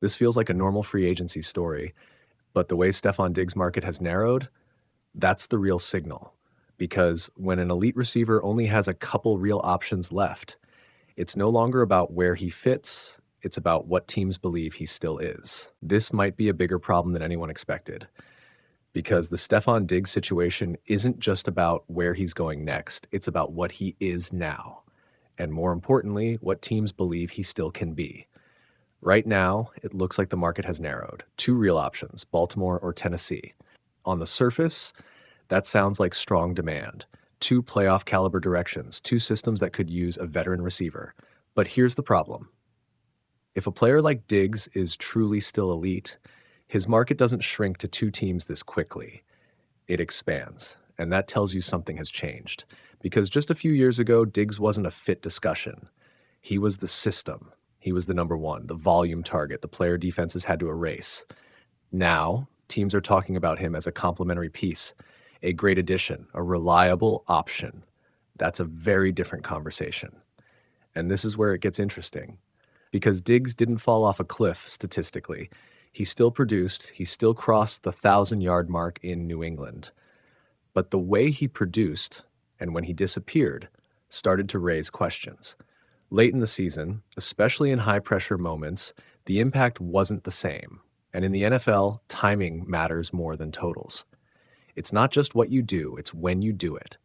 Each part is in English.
This feels like a normal free agency story, but the way Stefon Diggs' market has narrowed, that's the real signal. Because when an elite receiver only has a couple real options left, it's no longer about where he fits, it's about what teams believe he still is. This might be a bigger problem than anyone expected, because the Stefon Diggs situation isn't just about where he's going next, it's about what he is now. And more importantly, what teams believe he still can be. Right now, it looks like the market has narrowed. Two real options, Baltimore or Tennessee. On the surface, that sounds like strong demand. Two playoff caliber directions, two systems that could use a veteran receiver. But here's the problem. If a player like Diggs is truly still elite, his market doesn't shrink to two teams this quickly. It expands, and that tells you something has changed. Because just a few years ago, Diggs wasn't a fit discussion. He was the system. He was the number one, the volume target the player defenses had to erase. Now, teams are talking about him as a complementary piece, a great addition, a reliable option. That's a very different conversation. And this is where it gets interesting. Because Diggs didn't fall off a cliff statistically. He still produced, he still crossed the 1,000-yard mark in New England. But the way he produced, and when he disappeared, started to raise questions. Late in the season, especially in high-pressure moments, the impact wasn't the same. And in the NFL, timing matters more than totals. It's not just what you do, it's when you do it.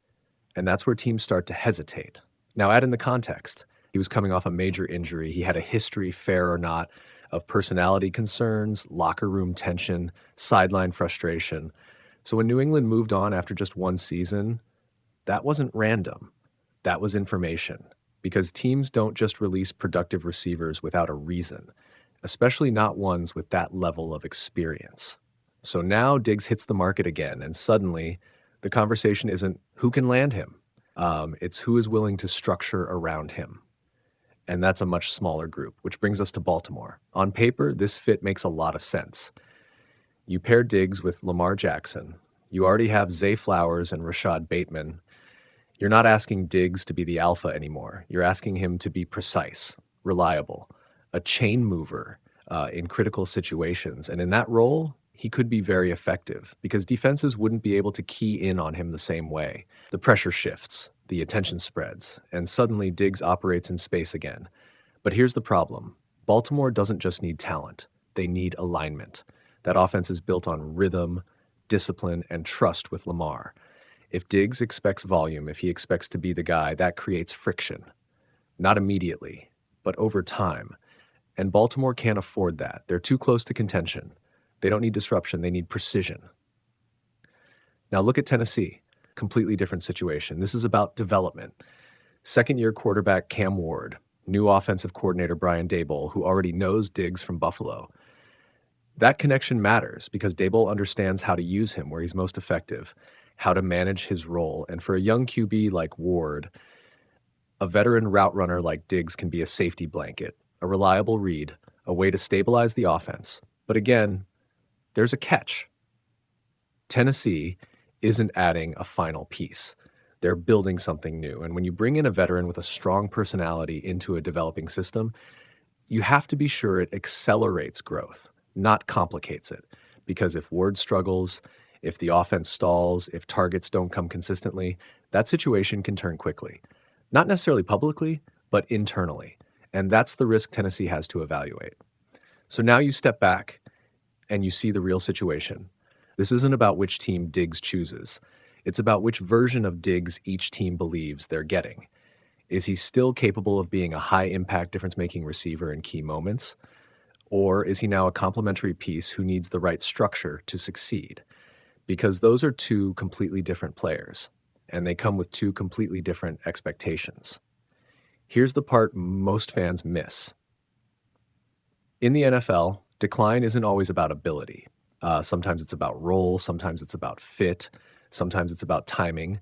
And that's where teams start to hesitate. Now add in the context. He was coming off a major injury. He had a history, fair or not, of personality concerns, locker room tension, sideline frustration. So when New England moved on after just one season, that wasn't random. That was information. Because teams don't just release productive receivers without a reason, especially not ones with that level of experience. So now Diggs hits the market again, and suddenly the conversation isn't who can land him. It's who is willing to structure around him. And that's a much smaller group, which brings us to Baltimore. On paper, this fit makes a lot of sense. You pair Diggs with Lamar Jackson. You already have Zay Flowers and Rashad Bateman. You're not asking Diggs to be the alpha anymore. You're asking him to be precise, reliable, a chain mover in critical situations. And in that role, he could be very effective because defenses wouldn't be able to key in on him the same way. The pressure shifts, the attention spreads, and suddenly Diggs operates in space again. But here's the problem. Baltimore doesn't just need talent. They need alignment. That offense is built on rhythm, discipline, and trust with Lamar. If Diggs expects volume, if he expects to be the guy, that creates friction. Not immediately, but over time. And Baltimore can't afford that. They're too close to contention. They don't need disruption, they need precision. Now look at Tennessee. Completely different situation. This is about development. Second-year quarterback Cam Ward, new offensive coordinator Brian Daboll, who already knows Diggs from Buffalo. That connection matters because Daboll understands how to use him where he's most effective, how to manage his role. And for a young QB like Ward, a veteran route runner like Diggs can be a safety blanket, a reliable read, a way to stabilize the offense. But again, there's a catch. Tennessee isn't adding a final piece. They're building something new. And when you bring in a veteran with a strong personality into a developing system, you have to be sure it accelerates growth, not complicates it. Because if Ward struggles, if the offense stalls, if targets don't come consistently, that situation can turn quickly. Not necessarily publicly, but internally. And that's the risk Tennessee has to evaluate. So now you step back and you see the real situation. This isn't about which team Diggs chooses. It's about which version of Diggs each team believes they're getting. Is he still capable of being a high-impact difference-making receiver in key moments? Or is he now a complementary piece who needs the right structure to succeed? Because those are two completely different players, and they come with two completely different expectations. Here's the part most fans miss. In the NFL, decline isn't always about ability. Sometimes it's about role, sometimes it's about fit, sometimes it's about timing.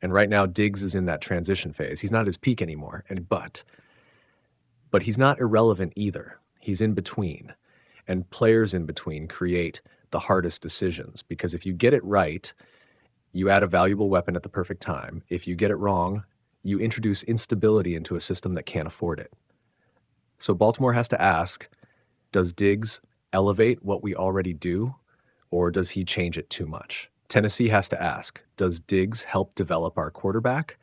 And right now, Diggs is in that transition phase. He's not at his peak anymore, but he's not irrelevant either. He's in between. And players in between create the hardest decisions because if you get it right, you add a valuable weapon at the perfect time. If you get it wrong, you introduce instability into a system that can't afford it. So Baltimore has to ask, Does Diggs elevate what we already do, or does he change it too much? Tennessee has to ask, does Diggs help develop our quarterback,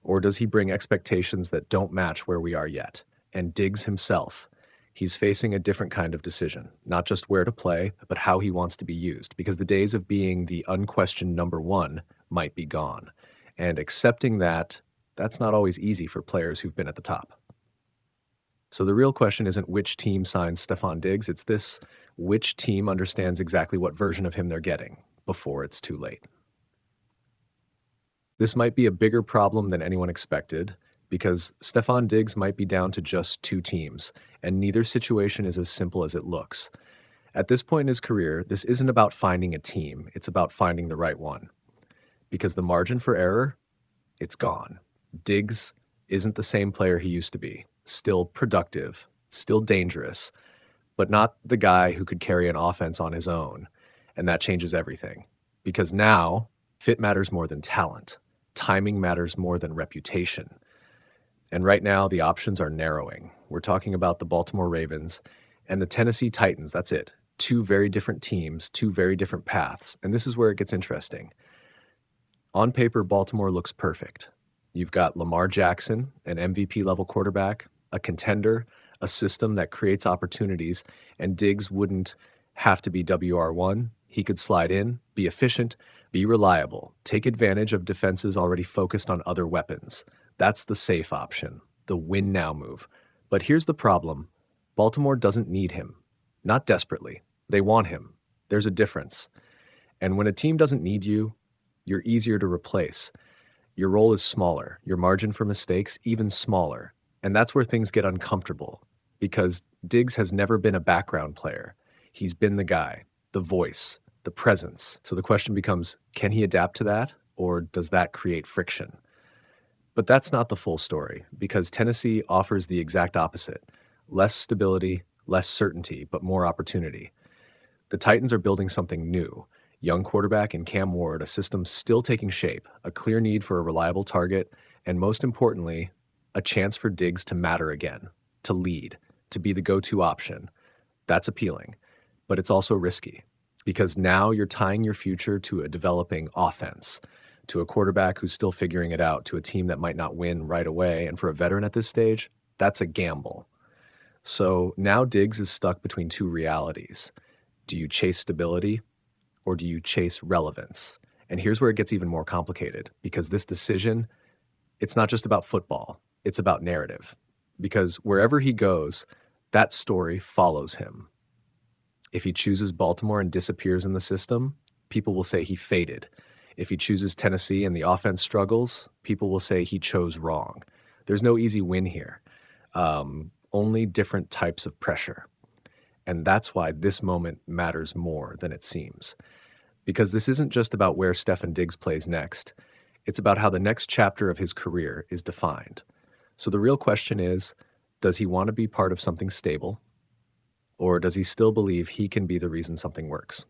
or does he bring expectations that don't match where we are yet? And Diggs himself, he's facing a different kind of decision, not just where to play, but how he wants to be used, because the days of being the unquestioned number one might be gone. And accepting that, that's not always easy for players who've been at the top. So the real question isn't which team signs Stefon Diggs, it's this: which team understands exactly what version of him they're getting before it's too late. This might be a bigger problem than anyone expected, because Stefon Diggs might be down to just two teams, and neither situation is as simple as it looks. At this point in his career, this isn't about finding a team, it's about finding the right one. Because the margin for error, it's gone. Diggs isn't the same player he used to be. Still productive, still dangerous, but not the guy who could carry an offense on his own. And that changes everything. Because now, fit matters more than talent. Timing matters more than reputation. And right now, the options are narrowing. We're talking about the Baltimore Ravens and the Tennessee Titans. That's it. Two very different teams, two very different paths. And this is where it gets interesting. On paper, Baltimore looks perfect. You've got Lamar Jackson, an MVP level quarterback, a contender, a system that creates opportunities, and Diggs wouldn't have to be WR1. He could slide in, be efficient, be reliable, take advantage of defenses already focused on other weapons. That's the safe option, the win now move. But here's the problem. Baltimore doesn't need him. Not desperately. They want him. There's a difference. And when a team doesn't need you, you're easier to replace. Your role is smaller, your margin for mistakes even smaller. And that's where things get uncomfortable, because Diggs has never been a background player. He's been the guy, the voice, the presence. So the question becomes, can he adapt to that, or does that create friction? But that's not the full story, because Tennessee offers the exact opposite: less stability, less certainty, but more opportunity. The Titans are building something new. Young quarterback in Cam Ward, a system still taking shape, a clear need for a reliable target, and most importantly, a chance for Diggs to matter again, to lead, to be the go-to option. That's appealing, but it's also risky, because now you're tying your future to a developing offense, to a quarterback who's still figuring it out, to a team that might not win right away. And for a veteran at this stage, that's a gamble. So now Diggs is stuck between two realities. Do you chase stability, or do you chase relevance? And here's where it gets even more complicated, because this decision, it's not just about football, it's about narrative. Because wherever he goes, that story follows him. If he chooses Baltimore and disappears in the system, people will say he faded. If he chooses Tennessee and the offense struggles, people will say he chose wrong. There's no easy win here, only different types of pressure. And that's why this moment matters more than it seems. Because this isn't just about where Stefon Diggs plays next. It's about how the next chapter of his career is defined. So the real question is, does he want to be part of something stable? Or does he still believe he can be the reason something works?